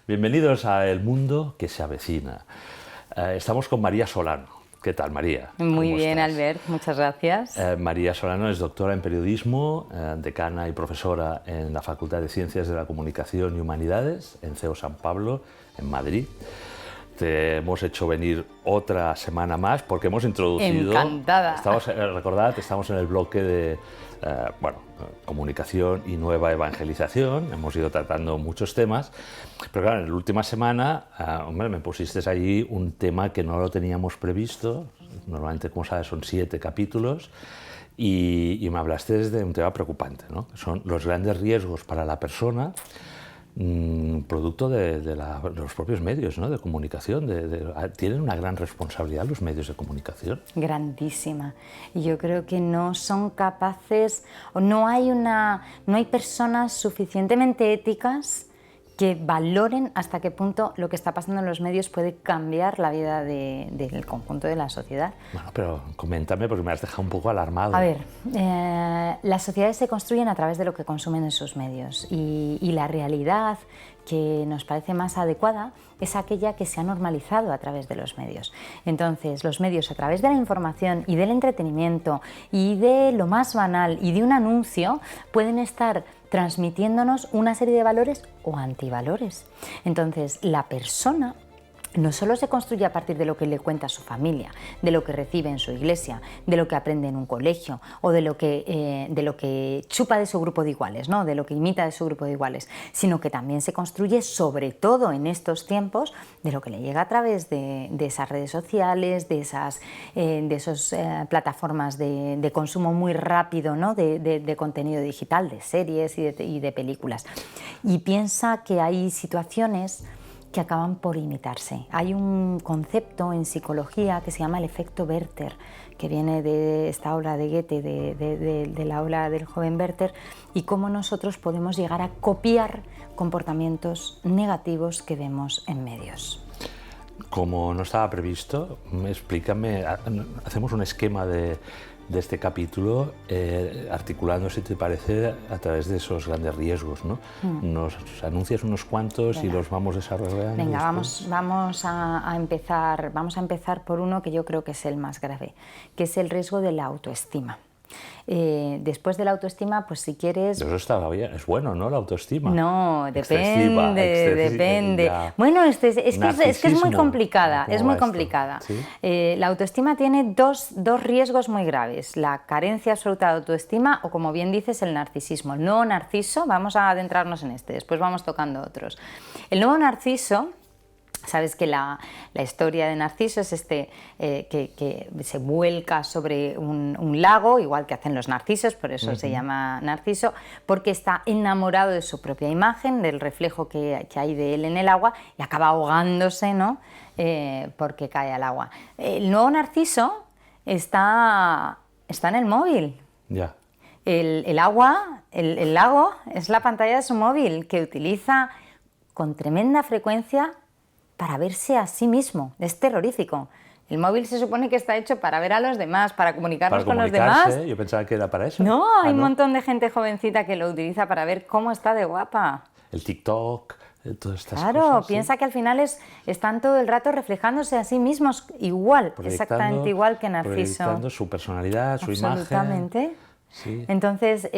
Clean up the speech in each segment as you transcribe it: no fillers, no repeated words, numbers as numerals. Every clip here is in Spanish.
Bienvenidos a El Mundo que se avecina. Estamos con María Solano. ¿Qué tal, María? Muy bien, Albert, muchas gracias. María Solano es doctora en periodismo, decana y profesora en la Facultad de Ciencias de la Comunicación y Humanidades en CEU San Pablo, en Madrid. Te hemos hecho venir otra semana más porque hemos introducido... Encantada. Recordad, estamos en el bloque de comunicación y nueva evangelización. Hemos ido tratando muchos temas, pero claro, en la última semana me pusisteis allí un tema que no lo teníamos previsto. Normalmente, como sabes, son 7 capítulos y me hablaste de un tema preocupante, ¿no? Son los grandes riesgos para la persona, producto de los propios medios, ¿no?, de comunicación. Tienen una gran responsabilidad los medios de comunicación. Grandísima. Y yo creo que no son capaces, o no hay personas suficientemente éticas que valoren hasta qué punto lo que está pasando en los medios puede cambiar la vida del conjunto de la sociedad. Bueno, pero coméntame porque me has dejado un poco alarmado. A ver, las sociedades se construyen a través de lo que consumen en sus medios y la realidad que nos parece más adecuada es aquella que se ha normalizado a través de los medios. Entonces, los medios, a través de la información y del entretenimiento y de lo más banal y de un anuncio, pueden estar transmitiéndonos una serie de valores o antivalores. Entonces, la persona no solo se construye a partir de lo que le cuenta su familia, de lo que recibe en su iglesia, de lo que aprende en un colegio o de lo que chupa de su grupo de iguales, ¿no?, de lo que imita de su grupo de iguales, sino que también se construye, sobre todo en estos tiempos, de lo que le llega a través de esas redes sociales, de esas plataformas de consumo muy rápido, ¿no?, de contenido digital, de series y de películas. Y piensa que hay situaciones que acaban por imitarse. Hay un concepto en psicología que se llama el efecto Werther, que viene de esta obra de Goethe, de la obra del joven Werther, y cómo nosotros podemos llegar a copiar comportamientos negativos que vemos en medios. Como no estaba previsto, explícame, hacemos un esquema de este capítulo, articulando, si te parece, a través de esos grandes riesgos, ¿no? Nos anuncias unos cuantos. Venga, y los vamos desarrollando. Venga, vamos a empezar por uno que yo creo que es el más grave, que es el riesgo de la autoestima. Después de la autoestima, pues si quieres... Eso estaba bien, es bueno, ¿no?, la autoestima. No, depende. Ya. Bueno, es que es muy complicada, ¿Sí? La autoestima tiene dos riesgos muy graves: la carencia absoluta de autoestima o, como bien dices, el narcisismo. El nuevo narciso, vamos a adentrarnos en este, después vamos tocando otros. El nuevo narciso... Sabes que la historia de Narciso es que se vuelca sobre un lago, igual que hacen los narcisos, por eso se llama Narciso, porque está enamorado de su propia imagen, del reflejo que hay de él en el agua, y acaba ahogándose, ¿no?, porque cae al agua. El nuevo Narciso está en el móvil. Ya. El lago es la pantalla de su móvil, que utiliza con tremenda frecuencia para verse a sí mismo. Es terrorífico. El móvil se supone que está hecho para ver a los demás, para comunicarnos con los demás. Yo pensaba que era para eso. No, hay un montón de gente jovencita que lo utiliza para ver cómo está de guapa. El TikTok, todas estas cosas. Claro, piensa que al final están todo el rato reflejándose a sí mismos igual, exactamente igual que Narciso. Proyectando su personalidad, su imagen. Absolutamente. Sí. Entonces,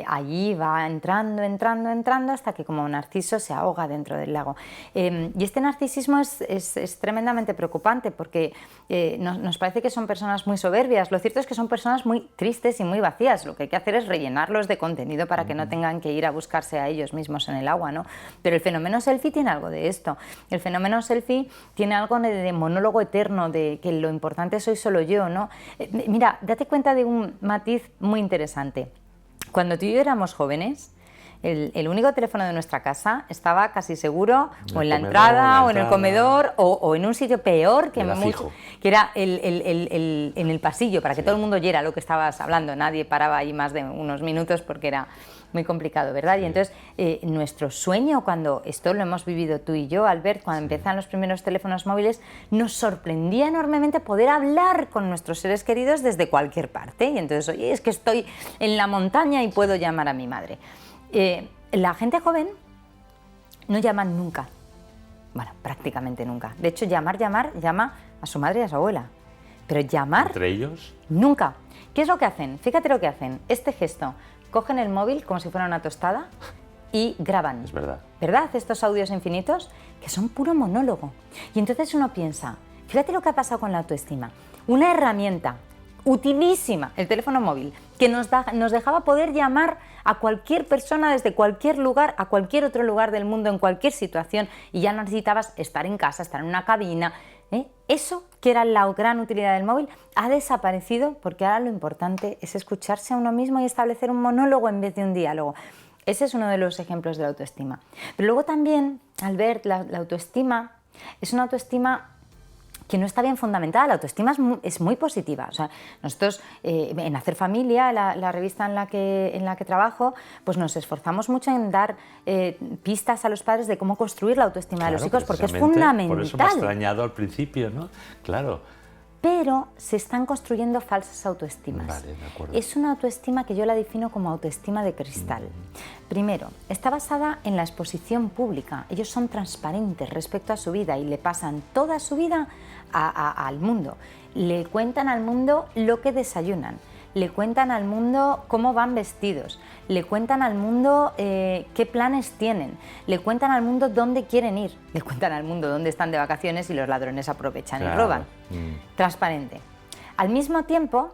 allí va entrando hasta que, como Narciso, se ahoga dentro del lago. Y este narcisismo es tremendamente preocupante porque nos parece que son personas muy soberbias. Lo cierto es que son personas muy tristes y muy vacías. Lo que hay que hacer es rellenarlos de contenido para que no tengan que ir a buscarse a ellos mismos en el agua, ¿no? Pero el fenómeno selfie tiene algo de esto. El fenómeno selfie tiene algo de monólogo eterno, de que lo importante soy solo yo, ¿no? Mira, date cuenta de un matiz muy interesante. Cuando tú y yo éramos jóvenes, el único teléfono de nuestra casa estaba casi seguro o en la entrada o en el comedor o en un sitio peor que era en el pasillo, para que todo el mundo oyera lo que estabas hablando. Nadie paraba ahí más de unos minutos porque era muy complicado, ¿verdad? Sí. Y entonces nuestro sueño, cuando esto lo hemos vivido tú y yo, Albert, cuando empezaron los primeros teléfonos móviles, nos sorprendía enormemente poder hablar con nuestros seres queridos desde cualquier parte. Y entonces, oye, es que estoy en la montaña y puedo llamar a mi madre. La gente joven no llaman nunca. Bueno, prácticamente nunca. De hecho, llama a su madre y a su abuela. Pero llamar... ¿Entre ellos? Nunca. ¿Qué es lo que hacen? Fíjate lo que hacen. Este gesto. Cogen el móvil como si fuera una tostada y graban. Es verdad. ¿Verdad? Estos audios infinitos que son puro monólogo. Y entonces uno piensa, fíjate lo que ha pasado con la autoestima. Una herramienta utilísima, el teléfono móvil, que nos dejaba poder llamar a cualquier persona desde cualquier lugar, a cualquier otro lugar del mundo, en cualquier situación, y ya no necesitabas estar en casa, estar en una cabina. Eso, que era la gran utilidad del móvil, ha desaparecido porque ahora lo importante es escucharse a uno mismo y establecer un monólogo en vez de un diálogo. Ese es uno de los ejemplos de la autoestima. Pero luego también, Albert, la autoestima es una autoestima que no está bien fundamentada. La autoestima es muy positiva. O sea, nosotros en Hacer Familia, la revista en la que trabajo, pues nos esforzamos mucho en dar pistas a los padres de cómo construir la autoestima de los hijos, porque es fundamental. Por eso me ha extrañado al principio, ¿no? Claro. Pero se están construyendo falsas autoestimas. Vale, de acuerdo. Es una autoestima que yo la defino como autoestima de cristal. Primero, está basada en la exposición pública. Ellos son transparentes respecto a su vida y le pasan toda su vida al mundo. Le cuentan al mundo lo que desayunan, le cuentan al mundo cómo van vestidos, le cuentan al mundo qué planes tienen, le cuentan al mundo dónde quieren ir, le cuentan al mundo dónde están de vacaciones y los ladrones aprovechan y roban. Transparente. Al mismo tiempo,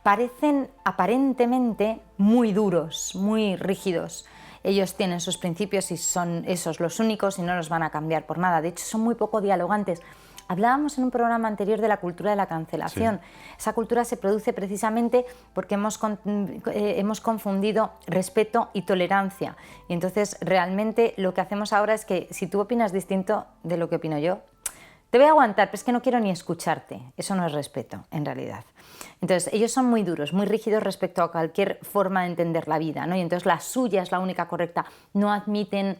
parecen aparentemente muy duros, muy rígidos. Ellos tienen sus principios y son esos los únicos y no los van a cambiar por nada. De hecho, son muy poco dialogantes. Hablábamos en un programa anterior de la cultura de la cancelación. Sí. Esa cultura se produce precisamente porque hemos confundido respeto y tolerancia. Y entonces realmente lo que hacemos ahora es que si tú opinas distinto de lo que opino yo, te voy a aguantar, pero es que no quiero ni escucharte. Eso no es respeto, en realidad. Entonces, ellos son muy duros, muy rígidos respecto a cualquier forma de entender la vida, ¿no? Y entonces la suya es la única correcta. No admiten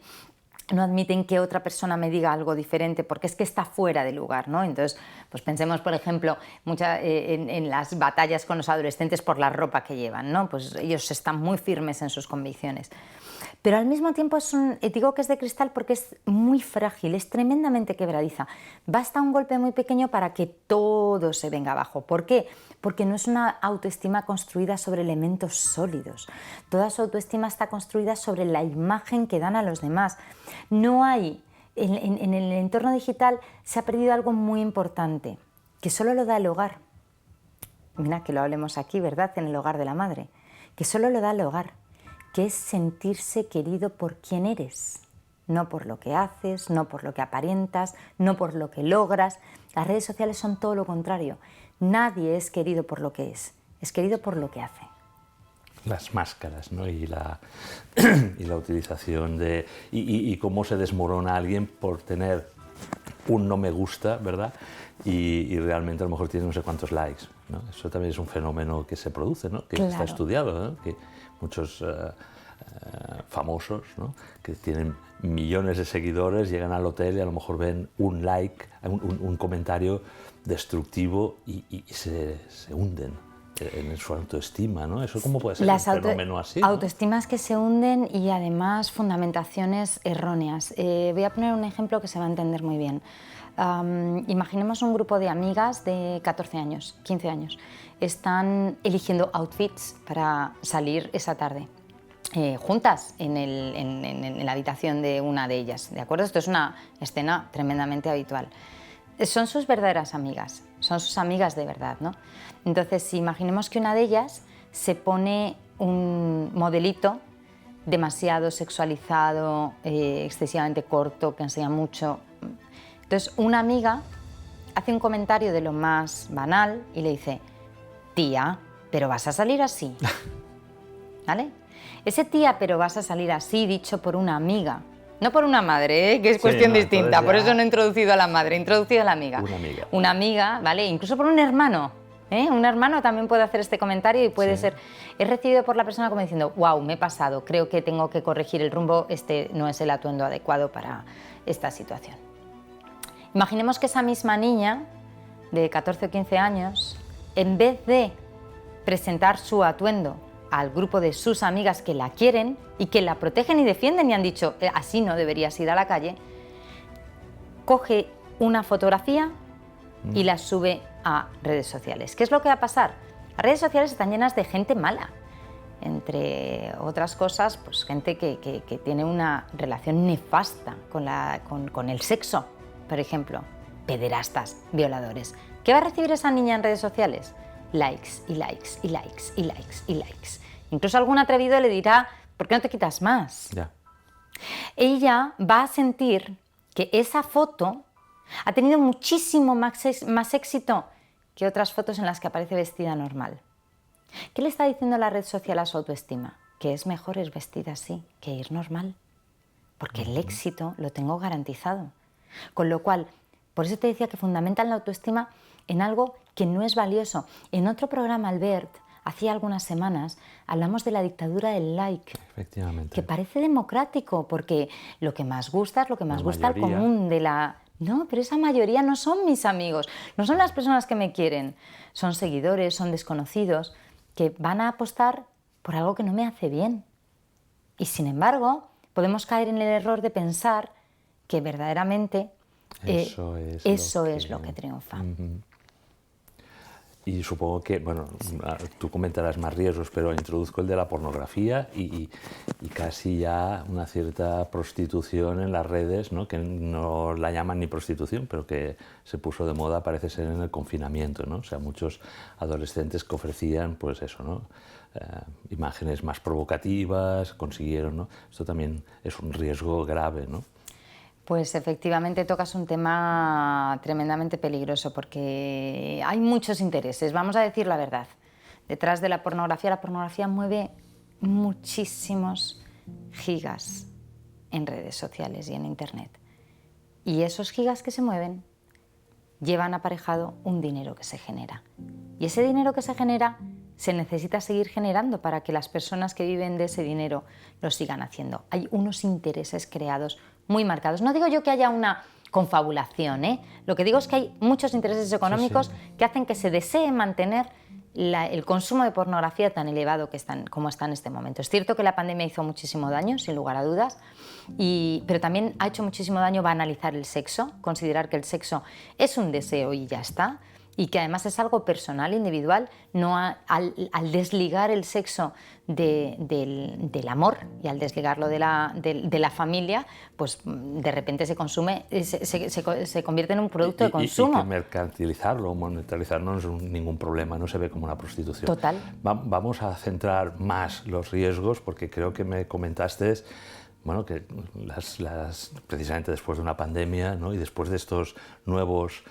que otra persona me diga algo diferente porque es que está fuera de lugar, ¿no? Entonces, pues pensemos, por ejemplo, en las batallas con los adolescentes por la ropa que llevan, ¿no? Pues ellos están muy firmes en sus convicciones. Pero al mismo tiempo digo que es de cristal porque es muy frágil, es tremendamente quebradiza. Basta un golpe muy pequeño para que todo se venga abajo. ¿Por qué? Porque no es una autoestima construida sobre elementos sólidos. Toda su autoestima está construida sobre la imagen que dan a los demás. No hay, en el entorno digital se ha perdido algo muy importante, que solo lo da el hogar. Mira, que lo hablemos aquí, ¿verdad? En el hogar de la madre. Que solo lo da el hogar, que es sentirse querido por quien eres, no por lo que haces, no por lo que aparentas, no por lo que logras. Las redes sociales son todo lo contrario. Nadie es querido por lo que es querido por lo que hace. Las máscaras, ¿no? y la utilización de... Y cómo se desmorona alguien por tener un no me gusta, ¿verdad? Y realmente a lo mejor tiene no sé cuántos likes, ¿no? Eso también es un fenómeno que se produce, ¿no? Que está estudiado, ¿no? Que muchos famosos, ¿no? Que tienen millones de seguidores, llegan al hotel y a lo mejor ven un like, un comentario destructivo y se hunden en su autoestima, ¿no? ¿Eso cómo puede ser un fenómeno así? Autoestimas, ¿no? Que se hunden y además fundamentaciones erróneas. Voy a poner un ejemplo que se va a entender muy bien. Imaginemos un grupo de amigas de 14 años, 15 años. Están eligiendo outfits para salir esa tarde. Juntas en la habitación de una de ellas, ¿de acuerdo? Esto es una escena tremendamente habitual. Son sus verdaderas amigas, son sus amigas de verdad, ¿no? Entonces, imaginemos que una de ellas se pone un modelito demasiado sexualizado, excesivamente corto, que enseña mucho. Entonces, una amiga hace un comentario de lo más banal y le dice: tía, pero vas a salir así, ¿vale? Ese tía, pero vas a salir así, dicho por una amiga, no por una madre, que es cuestión distinta, por eso no he introducido a la madre, he introducido a la amiga. Una amiga, ¿vale? Incluso por un hermano, ¿eh? Un hermano también puede hacer este comentario y puede ser... Es recibido por la persona como diciendo: wow, me he pasado, creo que tengo que corregir el rumbo, este no es el atuendo adecuado para esta situación. Imaginemos que esa misma niña, de 14 o 15 años, en vez de presentar su atuendo al grupo de sus amigas que la quieren y que la protegen y defienden y han dicho: así no deberías ir a la calle, coge una fotografía y la sube a redes sociales. ¿Qué es lo que va a pasar? Las redes sociales están llenas de gente mala. Entre otras cosas, pues gente que tiene una relación nefasta con el sexo, por ejemplo, pederastas, violadores. ¿Qué va a recibir esa niña en redes sociales? Likes y likes y likes y likes y likes. Incluso algún atrevido le dirá, ¿por qué no te quitas más? Ya. Ella va a sentir que esa foto ha tenido muchísimo más éxito que otras fotos en las que aparece vestida normal. ¿Qué le está diciendo la red social a su autoestima? Que es mejor ir vestida así que ir normal, porque el éxito lo tengo garantizado. Con lo cual, por eso te decía que fundamentan la autoestima en algo que no es valioso. En otro programa, Albert, hacía algunas semanas, hablamos de la dictadura del like. Efectivamente. Que parece democrático, porque lo que más gusta es lo que más gusta al mayoría. común de la... No, pero esa mayoría no son mis amigos, no son las personas que me quieren. Son seguidores, son desconocidos, que van a apostar por algo que no me hace bien. Y sin embargo, podemos caer en el error de pensar que verdaderamente eso es lo que triunfa. Y supongo que, bueno, tú comentarás más riesgos, pero introduzco el de la pornografía y casi ya una cierta prostitución en las redes, ¿no? Que no la llaman ni prostitución, pero que se puso de moda, parece ser, en el confinamiento, ¿no? O sea, muchos adolescentes que ofrecían, pues eso, ¿no? Imágenes más provocativas, consiguieron, ¿no? Esto también es un riesgo grave, ¿no? Pues efectivamente tocas un tema tremendamente peligroso porque hay muchos intereses, vamos a decir la verdad. Detrás de la pornografía mueve muchísimos gigas en redes sociales y en internet. Y esos gigas que se mueven llevan aparejado un dinero que se genera. Y ese dinero que se genera se necesita seguir generando para que las personas que viven de ese dinero lo sigan haciendo. Hay unos intereses creados muy marcados. No digo yo que haya una confabulación, ¿eh? Lo que digo es que hay muchos intereses económicos que hacen que se desee mantener el consumo de pornografía tan elevado como está en este momento. Es cierto que la pandemia hizo muchísimo daño, sin lugar a dudas, pero también ha hecho muchísimo daño banalizar el sexo, considerar que el sexo es un deseo y ya está, y que además es algo personal, individual. Al desligar el sexo del amor y al desligarlo de la familia, pues de repente se consume, se convierte en un producto de consumo. Y que mercantilizarlo, monetarizarlo no es ningún problema, no se ve como una prostitución. Total. Vamos a centrar más los riesgos, porque creo que me comentaste, bueno, que precisamente después de una pandemia, ¿no? Y después de estos nuevos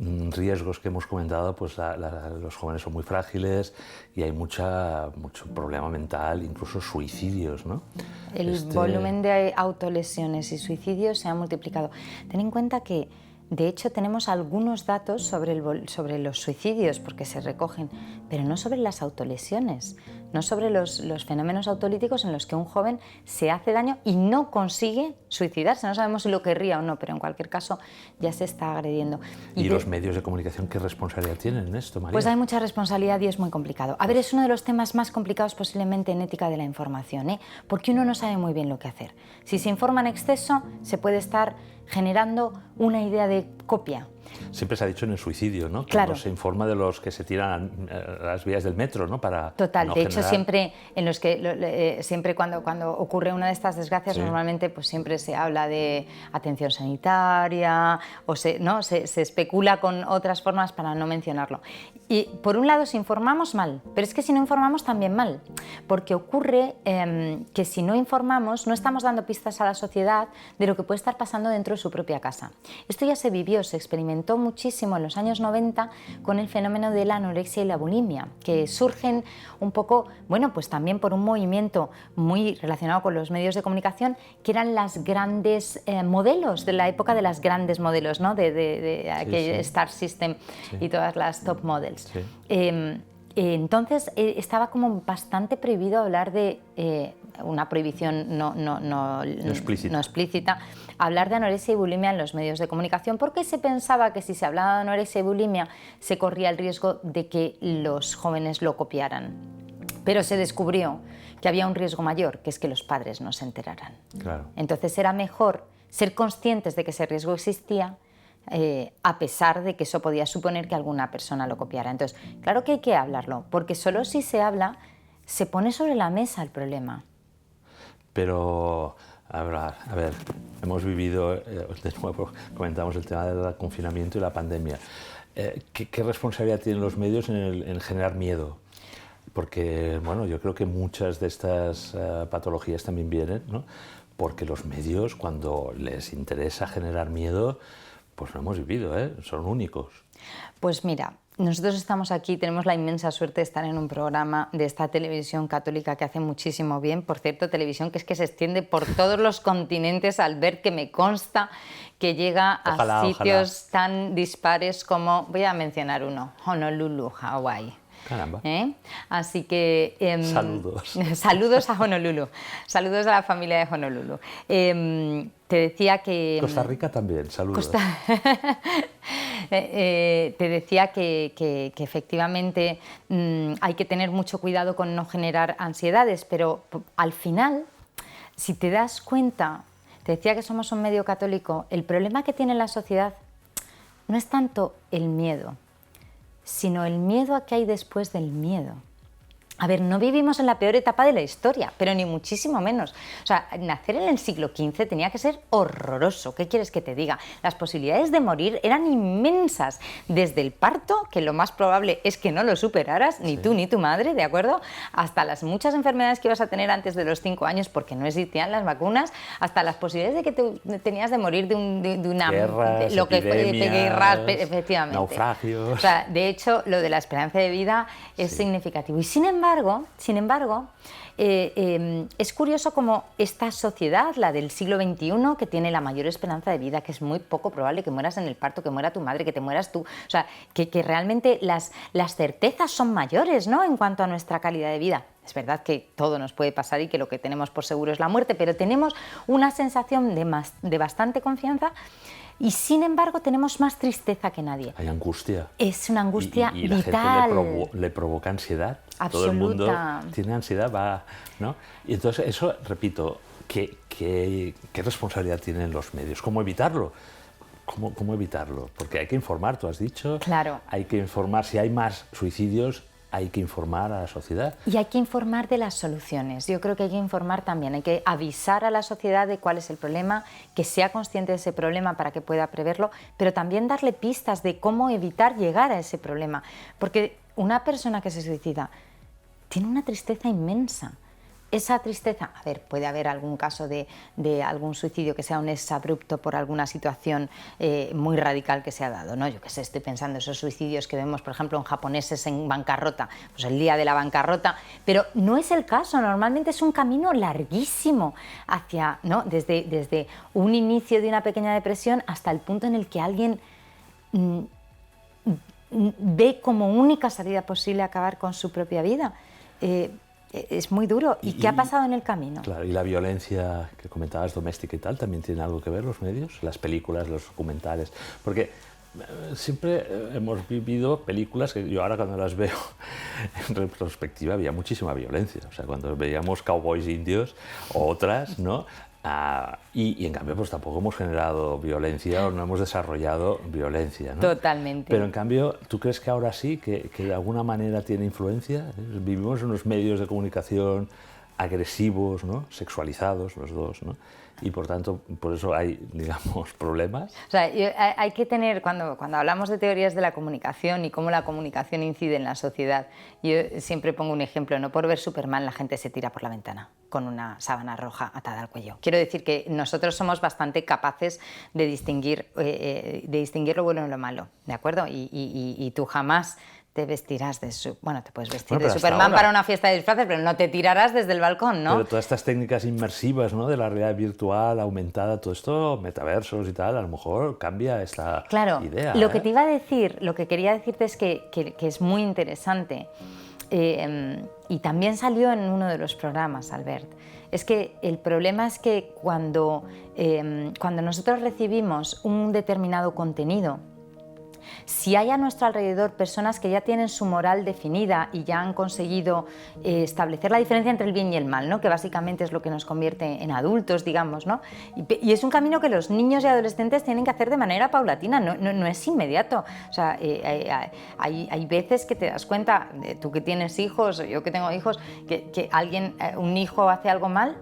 riesgos que hemos comentado, pues los jóvenes son muy frágiles y hay mucho problema mental, incluso suicidios, ¿no? El volumen de autolesiones y suicidios se ha multiplicado. Ten en cuenta que, de hecho, tenemos algunos datos sobre los suicidios, porque se recogen, pero no sobre las autolesiones, no sobre los fenómenos autolíticos en los que un joven se hace daño y no consigue suicidarse. No sabemos si lo querría o no, pero en cualquier caso ya se está agrediendo. ¿Y los medios de comunicación qué responsabilidad tienen en esto, María? Pues hay mucha responsabilidad y es muy complicado. A ver, es uno de los temas más complicados posiblemente en ética de la información, ¿eh? Porque uno no sabe muy bien lo que hacer. Si se informa en exceso, se puede estar generando una idea de copia. Siempre se ha dicho en el suicidio, ¿no? Que claro. No se informa de los que se tiran a las vías del metro, ¿no? Para Total, no de hecho generar... siempre cuando ocurre una de estas desgracias, sí, normalmente pues siempre se habla de atención sanitaria o se especula con otras formas para no mencionarlo. Y por un lado, si informamos mal, pero es que si no informamos también mal, porque ocurre que si no informamos no estamos dando pistas a la sociedad de lo que puede estar pasando dentro de su propia casa. Esto ya se vivió, se experimentó muchísimo en los años 90 con el fenómeno de la anorexia y la bulimia, que surgen un poco, bueno, pues también por un movimiento muy relacionado con los medios de comunicación, que eran las grandes modelos de la época de las grandes modelos, ¿no? de aquel Star System y todas las top models. Sí. Entonces estaba como bastante prohibido hablar de una prohibición no explícita, hablar de anorexia y bulimia en los medios de comunicación, porque se pensaba que si se hablaba de anorexia y bulimia se corría el riesgo de que los jóvenes lo copiaran. Pero se descubrió que había un riesgo mayor, que es que los padres no se enteraran. Claro. Entonces era mejor ser conscientes de que ese riesgo existía, a pesar de que eso podía suponer que alguna persona lo copiara. Entonces, claro que hay que hablarlo, porque solo si se habla, se pone sobre la mesa el problema. Pero, a ver, hemos vivido, de nuevo comentamos el tema del confinamiento y la pandemia. ¿Qué responsabilidad tienen los medios en generar miedo? Porque, bueno, yo creo que muchas de estas patologías también vienen, ¿no? Porque los medios, cuando les interesa generar miedo, pues lo hemos vivido, ¿eh? Son únicos. Pues mira, nosotros estamos aquí, tenemos la inmensa suerte de estar en un programa de esta televisión católica que hace muchísimo bien. Por cierto, televisión que es que se extiende por todos los continentes, al ver que me consta que llega Ojalá, a sitios ojalá. tan dispares como, voy a mencionar uno, Honolulu, Hawái. Caramba. Así que... Saludos. Saludos a Honolulu, saludos a la familia de Honolulu. Te decía que... Costa Rica también, saludos. Te decía que efectivamente hay que tener mucho cuidado con no generar ansiedades, pero al final, si te das cuenta, te decía que somos un medio católico, el problema que tiene la sociedad no es tanto el miedo, sino el miedo a qué hay después del miedo. A ver, no vivimos en la peor etapa de la historia, pero ni muchísimo menos. O sea, nacer en el siglo XV tenía que ser horroroso. ¿Qué quieres que te diga? Las posibilidades de morir eran inmensas. Desde el parto, que lo más probable es que no lo superaras, ni tú ni tu madre, ¿de acuerdo? Hasta las muchas enfermedades que ibas a tener antes de los 5 años porque no existían las vacunas, hasta las posibilidades de que tenías de morir de una... Guerras, lo que epidemias, guerras, efectivamente. Naufragios. O sea, de hecho, lo de la esperanza de vida es significativo. Y sin embargo, es curioso cómo esta sociedad, la del siglo XXI, que tiene la mayor esperanza de vida, que es muy poco probable que mueras en el parto, que muera tu madre, que te mueras tú, o sea, que realmente las certezas son mayores, ¿no?, en cuanto a nuestra calidad de vida. Es verdad que todo nos puede pasar y que lo que tenemos por seguro es la muerte, pero tenemos una sensación de bastante confianza. Y sin embargo tenemos más tristeza que nadie. Hay angustia. Es una angustia y la vital. gente le provoca ansiedad. Absoluta. Todo el mundo tiene ansiedad, ¿no? Y entonces eso, repito, ¿qué responsabilidad tienen los medios? ¿Cómo evitarlo? ¿Cómo evitarlo? Porque hay que informar, tú has dicho. Claro. Hay que informar. Si hay más suicidios, hay que informar a la sociedad. Y hay que informar de las soluciones. Yo creo que hay que informar también, hay que avisar a la sociedad de cuál es el problema, que sea consciente de ese problema para que pueda preverlo, pero también darle pistas de cómo evitar llegar a ese problema. Porque una persona que se suicida tiene una tristeza inmensa. Esa tristeza, a ver, puede haber algún caso de algún suicidio que sea un exabrupto por alguna situación muy radical que se ha dado, ¿no? Yo qué sé, estoy pensando en esos suicidios que vemos, por ejemplo, en japoneses en bancarrota, pues el día de la bancarrota, pero no es el caso, normalmente es un camino larguísimo hacia, ¿no?, desde un inicio de una pequeña depresión hasta el punto en el que alguien ve como única salida posible acabar con su propia vida. Es muy duro. ¿Y qué ha pasado en el camino? Claro, y la violencia que comentabas, doméstica y tal, ¿también tiene algo que ver los medios? Las películas, los documentales. Porque siempre hemos vivido películas que yo ahora cuando las veo en retrospectiva había muchísima violencia. O sea, cuando veíamos Cowboys indios o otras, ¿no? Y en cambio pues tampoco hemos generado violencia o no hemos desarrollado violencia, ¿no? Totalmente. Pero en cambio, ¿tú crees que ahora sí, que de alguna manera tiene influencia? Vivimos en unos medios de comunicación agresivos, ¿no?, sexualizados los dos, ¿no?, y por tanto, por eso hay, digamos, problemas. O sea, hay que tener, cuando hablamos de teorías de la comunicación y cómo la comunicación incide en la sociedad, yo siempre pongo un ejemplo, no por ver Superman la gente se tira por la ventana con una sábana roja atada al cuello. Quiero decir que nosotros somos bastante capaces de distinguir lo bueno y lo malo, ¿de acuerdo? Y tú jamás te vestirás te puedes vestir de Superman para una fiesta de disfraces, pero no te tirarás desde el balcón, ¿no? Pero todas estas técnicas inmersivas, ¿no?, de la realidad virtual, aumentada, todo esto, metaversos y tal, a lo mejor cambia esta idea. Lo que te iba a decir, lo que quería decirte es que es muy interesante, y también salió en uno de los programas, Albert, es que el problema es que cuando nosotros recibimos un determinado contenido, Si hay a nuestro alrededor personas que ya tienen su moral definida y ya han conseguido establecer la diferencia entre el bien y el mal, ¿no? Que básicamente es lo que nos convierte en adultos, digamos, ¿no? Y es un camino que los niños y adolescentes tienen que hacer de manera paulatina, no es inmediato. O sea, hay veces que te das cuenta, tú que tienes hijos o yo que tengo hijos, que un hijo hace algo mal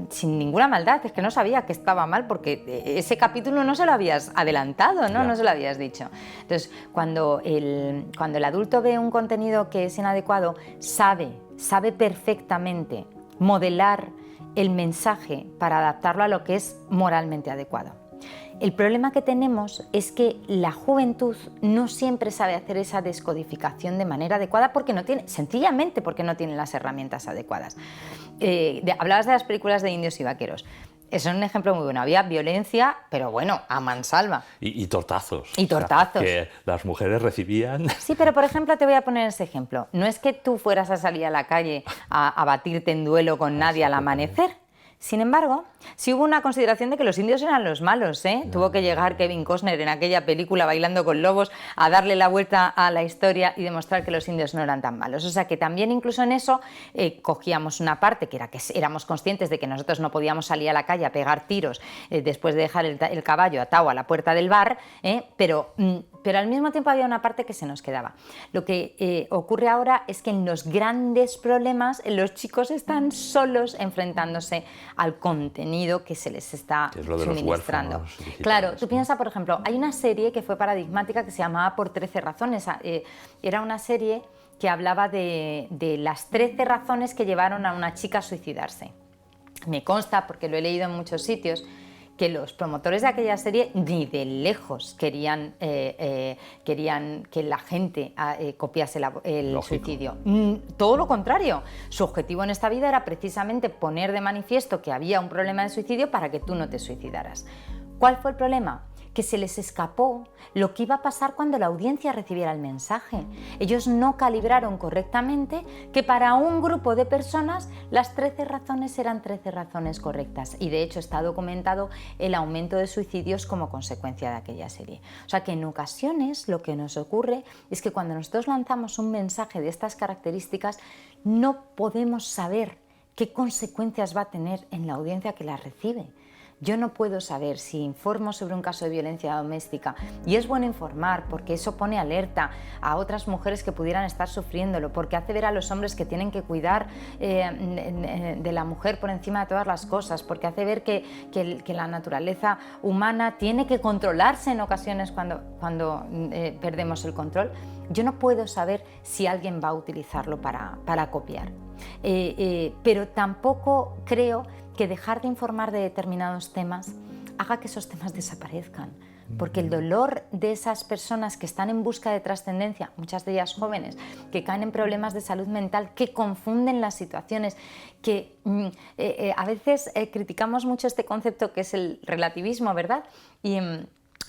sin ninguna maldad, es que no sabía que estaba mal porque ese capítulo no se lo habías adelantado, ¿no? No se lo habías dicho. Entonces, cuando el adulto ve un contenido que es inadecuado, sabe perfectamente modelar el mensaje para adaptarlo a lo que es moralmente adecuado. El problema que tenemos es que la juventud no siempre sabe hacer esa descodificación de manera adecuada sencillamente porque no tiene las herramientas adecuadas. Hablabas de las películas de indios y vaqueros. Eso es un ejemplo muy bueno. Había violencia, pero bueno, a mansalva. Y tortazos. Y tortazos. O sea, que las mujeres recibían... Sí, pero por ejemplo, te voy a poner ese ejemplo. No es que tú fueras a salir a la calle a batirte en duelo con nadie al amanecer. Sin embargo, sí hubo una consideración de que los indios eran los malos, ¿eh? Tuvo que llegar Kevin Costner en aquella película Bailando con Lobos a darle la vuelta a la historia y demostrar que los indios no eran tan malos. O sea que también incluso en eso cogíamos una parte que era que éramos conscientes de que nosotros no podíamos salir a la calle a pegar tiros después de dejar el caballo atado a la puerta del bar, pero al mismo tiempo había una parte que se nos quedaba. Lo que ocurre ahora es que en los grandes problemas los chicos están solos enfrentándose al contenido que se les está suministrando. Claro, tú piensas, por ejemplo, hay una serie que fue paradigmática que se llamaba Por 13 razones. Era una serie que hablaba de las 13 razones que llevaron a una chica a suicidarse. Me consta, porque lo he leído en muchos sitios, que los promotores de aquella serie ni de lejos querían que la gente copiase el suicidio. Todo lo contrario. Su objetivo en esta vida era precisamente poner de manifiesto que había un problema de suicidio para que tú no te suicidaras. ¿Cuál fue el problema? Que se les escapó lo que iba a pasar cuando la audiencia recibiera el mensaje. Ellos no calibraron correctamente que para un grupo de personas las 13 razones eran 13 razones correctas, y de hecho está documentado el aumento de suicidios como consecuencia de aquella serie. O sea que en ocasiones lo que nos ocurre es que cuando nosotros lanzamos un mensaje de estas características no podemos saber qué consecuencias va a tener en la audiencia que la recibe. Yo no puedo saber si informo sobre un caso de violencia doméstica, y es bueno informar porque eso pone alerta a otras mujeres que pudieran estar sufriéndolo, porque hace ver a los hombres que tienen que cuidar de la mujer por encima de todas las cosas, porque hace ver que la naturaleza humana tiene que controlarse en ocasiones cuando perdemos el control. Yo no puedo saber si alguien va a utilizarlo para copiar, pero tampoco creo que dejar de informar de determinados temas haga que esos temas desaparezcan, porque el dolor de esas personas que están en busca de trascendencia, muchas de ellas jóvenes, que caen en problemas de salud mental, que confunden las situaciones, que a veces criticamos mucho este concepto que es el relativismo, ¿verdad? Y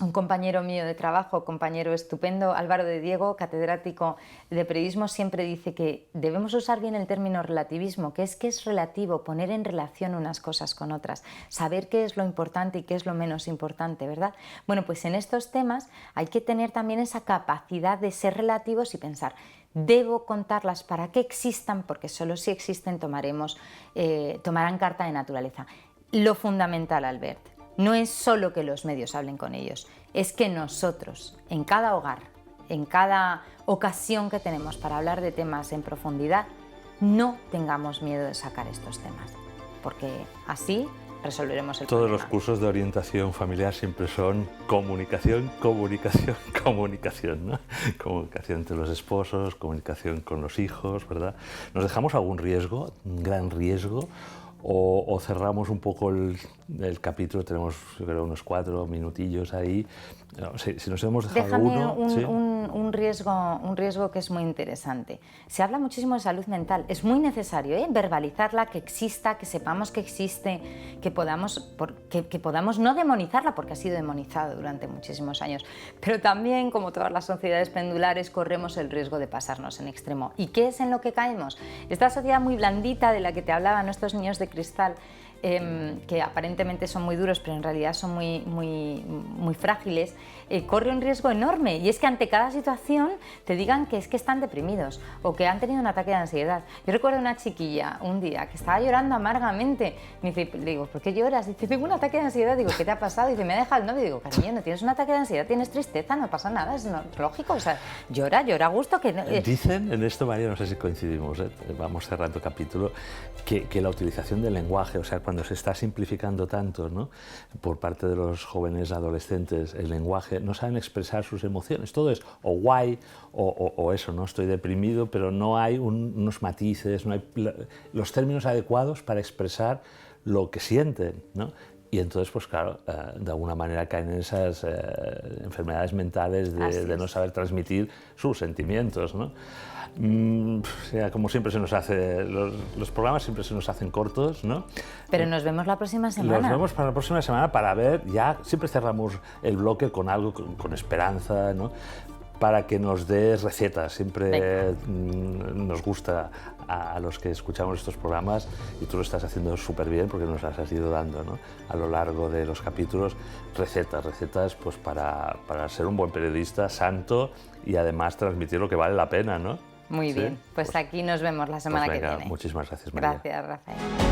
un compañero mío de trabajo, compañero estupendo, Álvaro de Diego, catedrático de periodismo, siempre dice que debemos usar bien el término relativismo, que es relativo, poner en relación unas cosas con otras, saber qué es lo importante y qué es lo menos importante, ¿verdad? Bueno, pues en estos temas hay que tener también esa capacidad de ser relativos y pensar, debo contarlas para que existan, porque solo si existen tomarán carta de naturaleza. Lo fundamental, Albert, no es solo que los medios hablen con ellos, es que nosotros, en cada hogar, en cada ocasión que tenemos para hablar de temas en profundidad, no tengamos miedo de sacar estos temas, porque así resolveremos el problema. Todos los cursos de orientación familiar siempre son comunicación, comunicación, comunicación, ¿no? Comunicación entre los esposos, comunicación con los hijos, ¿verdad? ¿Nos dejamos algún riesgo, un gran riesgo? ¿O cerramos un poco el capítulo? Tenemos, yo creo, unos 4 minutillos ahí. No, si nos hemos dejado un riesgo que es muy interesante. Se habla muchísimo de salud mental. Es muy necesario verbalizarla, que exista, que sepamos que existe, que podamos no demonizarla, porque ha sido demonizado durante muchísimos años. Pero también, como todas las sociedades pendulares, corremos el riesgo de pasarnos en extremo. ¿Y qué es en lo que caemos? Esta sociedad muy blandita de la que te hablaban estos niños de cristal, que aparentemente son muy duros, pero en realidad son muy frágiles, corre un riesgo enorme. Y es que ante cada situación te digan que es que están deprimidos o que han tenido un ataque de ansiedad. Yo recuerdo una chiquilla un día que estaba llorando amargamente. Me dice, le digo, ¿por qué lloras? Dice, tengo un ataque de ansiedad. Digo, ¿qué te ha pasado? Dice, me ha dejado el novio. Digo, cariño, no tienes un ataque de ansiedad, tienes tristeza, no pasa nada, es lógico. O sea, llora a gusto. Dicen en esto, María, no sé si coincidimos, vamos cerrando el capítulo, que la utilización del lenguaje, o sea, cuando se está simplificando tanto, ¿no?, por parte de los jóvenes adolescentes, el lenguaje, no saben expresar sus emociones. Todo es o guay o eso, ¿no? Estoy deprimido, pero no hay unos matices, no hay los términos adecuados para expresar lo que sienten, ¿no? Y entonces, pues claro, de alguna manera caen en esas enfermedades mentales de no saber transmitir sus sentimientos, ¿no? O sea, como siempre se nos hace, los programas siempre se nos hacen cortos, ¿no? Pero nos vemos la próxima semana. Nos vemos para la próxima semana para ver, ya siempre cerramos el bloque con algo, con esperanza, ¿no?, para que nos des recetas. Siempre nos gusta a los que escuchamos estos programas, y tú lo estás haciendo súper bien porque nos las has ido dando, ¿no?, a lo largo de los capítulos, recetas pues para ser un buen periodista santo y además transmitir lo que vale la pena, ¿no? Muy bien, pues aquí nos vemos la semana que viene. Muchísimas gracias, María. Gracias, Rafael.